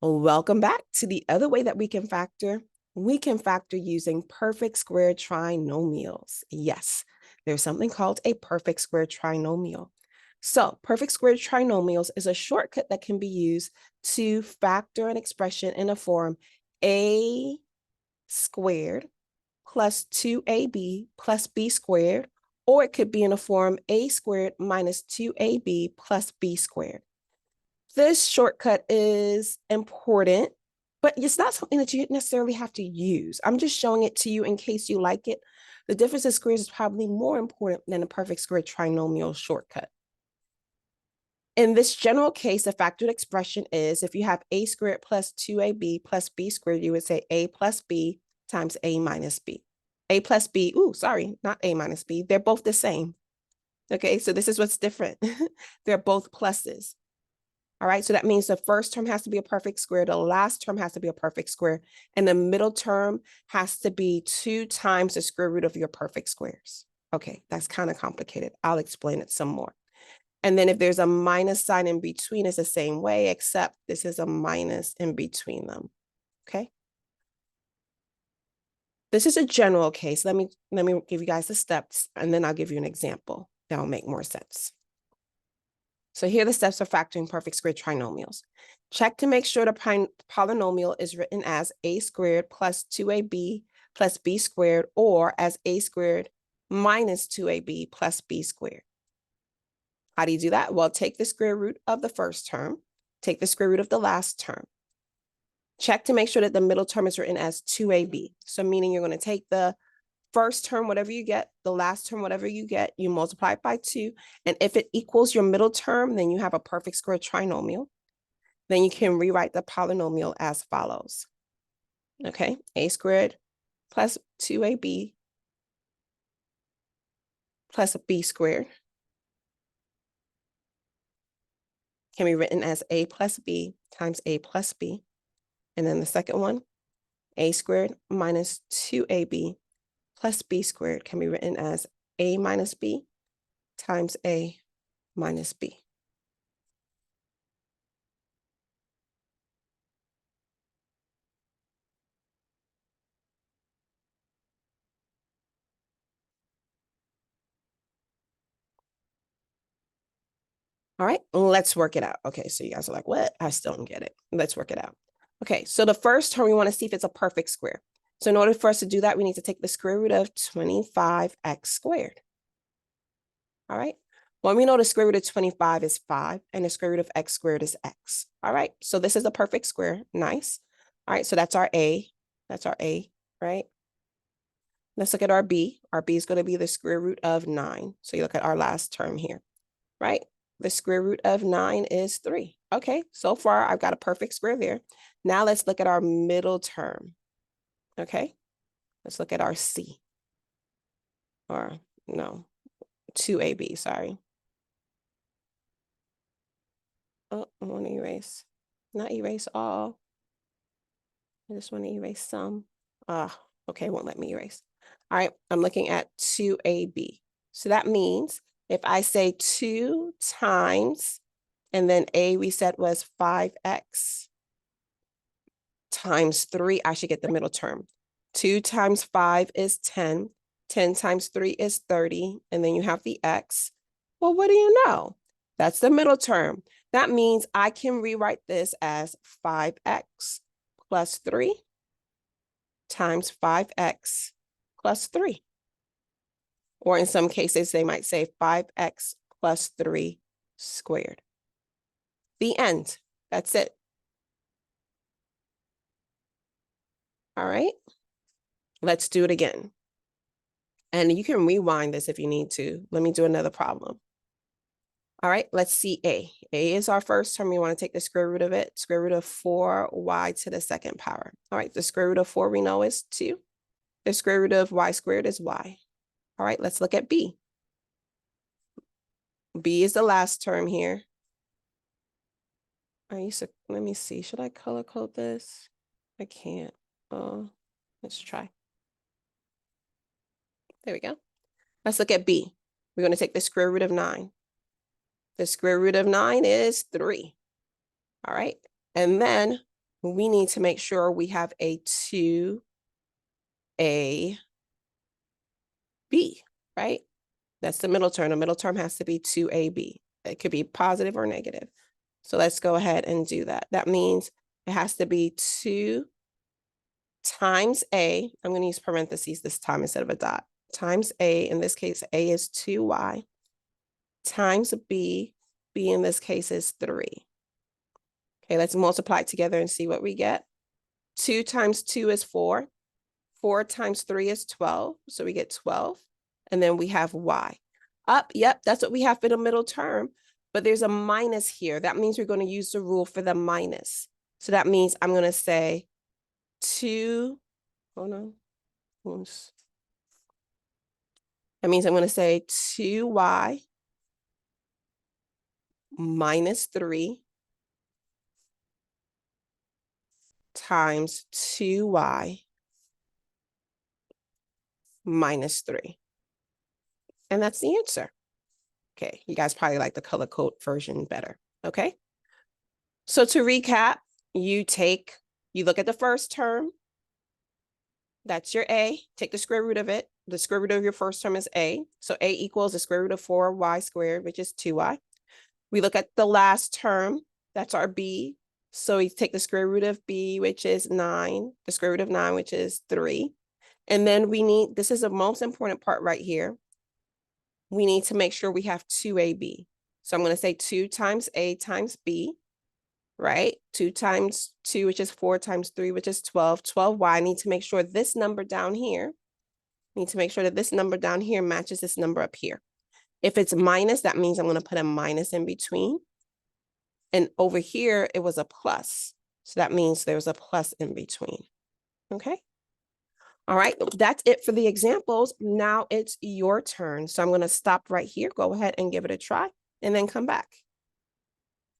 Welcome back to the other way that we can factor. We can factor using perfect square trinomials. Yes, there's something called a perfect square trinomial. So perfect square trinomials is a shortcut that can be used to factor an expression in a form a squared plus 2ab plus b squared, or it could be in a form a squared minus 2ab plus b squared. This shortcut is important, but it's not something that you necessarily have to use. I'm just showing it to you in case you like it. The difference in squares is probably more important than a perfect square trinomial shortcut. In this general case, the factored expression is if you have a squared plus 2ab plus b squared, you would say a plus b times a minus b. A plus b, not a minus b. They're both the same. Okay, so this is what's different. They're both pluses. All right, so that means the first term has to be a perfect square, the last term has to be a perfect square, and the middle term has to be 2 times the square root of your perfect squares. Okay, that's kind of complicated. I'll explain it some more. And then if there's a minus sign in between, it's the same way, except this is a minus in between them. Okay. This is a general case. Let me give you guys the steps, and then I'll give you an example that will make more sense. So here are the steps for factoring perfect square trinomials. Check to make sure the polynomial is written as a squared plus 2ab plus b squared, or as a squared minus 2ab plus b squared. How do you do that? Well, take the square root of the first term, take the square root of the last term. Check to make sure that the middle term is written as 2ab. So meaning you're going to take the first term, whatever you get, the last term, whatever you get, you multiply it by 2. And if it equals your middle term, then you have a perfect square trinomial. Then you can rewrite the polynomial as follows. Okay, a squared plus 2ab plus b squared can be written as a plus b times a plus b. And then the second one, a squared minus 2ab plus b squared can be written as a minus b times a minus b. All right, let's work it out. Okay, so you guys are like, what? I still don't get it. Let's work it out. Okay, so the first term, we want to see if it's a perfect square. So in order for us to do that, we need to take the square root of 25x squared. All right, well, we know the square root of 25 is 5, and the square root of x squared is x. All right, so this is a perfect square. Nice. All right, so that's our A. That's our A, right? Let's look at our B. Our B is going to be the square root of 9. So you look at our last term here, right? The square root of 9 is 3. Okay, so far I've got a perfect square there. Now let's look at our middle term. Okay, let's look at our C. Or no, 2AB, sorry. Oh, I want to erase. Not erase all. I just want to erase some. Okay, won't let me erase. All right, I'm looking at 2AB. So that means if I say 2 times, and then A we said was 5x times 3, I should get the middle term. 2 times 5 is 10. 10 times 3 is 30. And then you have the x. Well, what do you know? That's the middle term. That means I can rewrite this as 5x plus 3 times 5x plus 3. Or in some cases, they might say 5x plus 3 squared. The end. That's it. All right. Let's do it again. And you can rewind this if you need to. Let me do another problem. All right, let's see A. A is our first term. We want to take the square root of it. Square root of 4y to the second power. All right, the square root of 4 we know is 2. The square root of y squared is y. All right, let's look at B. B is the last term here. Let me see. Should I color code this? I can't. Let's try. There we go. Let's look at B. We're going to take the square root of 9. The square root of 9 is 3. All right. And then we need to make sure we have a 2ab, right? That's the middle term. The middle term has to be 2ab. It could be positive or negative. So let's go ahead and do that. That means it has to be 2 times a, I'm going to use parentheses this time instead of a dot, times a, in this case, a is 2y, times b, b in this case is 3. Okay, let's multiply together and see what we get. 2 times 2 is 4. 4 times 3 is 12. So we get 12. And then we have y. Up, yep, that's what we have for the middle term. But there's a minus here. That means we're going to use the rule for the minus. So that means I'm going to say 2, hold on. That means I'm going to say 2y minus 3 times 2y minus 3. And that's the answer. Okay, you guys probably like the color code version better. Okay. So to recap, you look at the first term. That's your a. Take the square root of it. The square root of your first term is a. So a equals the square root of 4y squared, which is 2y. We look at the last term. That's our b. So we take the square root of b, which is 9. The square root of 9, which is 3. And then we need, this is the most important part right here. We need to make sure we have 2ab. So I'm going to say 2 times a times b, right? 2 times 2, which is 4 times 3, which is 12. 12y. I need to make sure this number down here, that this number down here matches this number up here. If it's minus, that means I'm going to put a minus in between. And over here, it was a plus. So that means there's a plus in between. Okay. All right, that's it for the examples. Now it's your turn. So I'm going to stop right here. Go ahead and give it a try and then come back.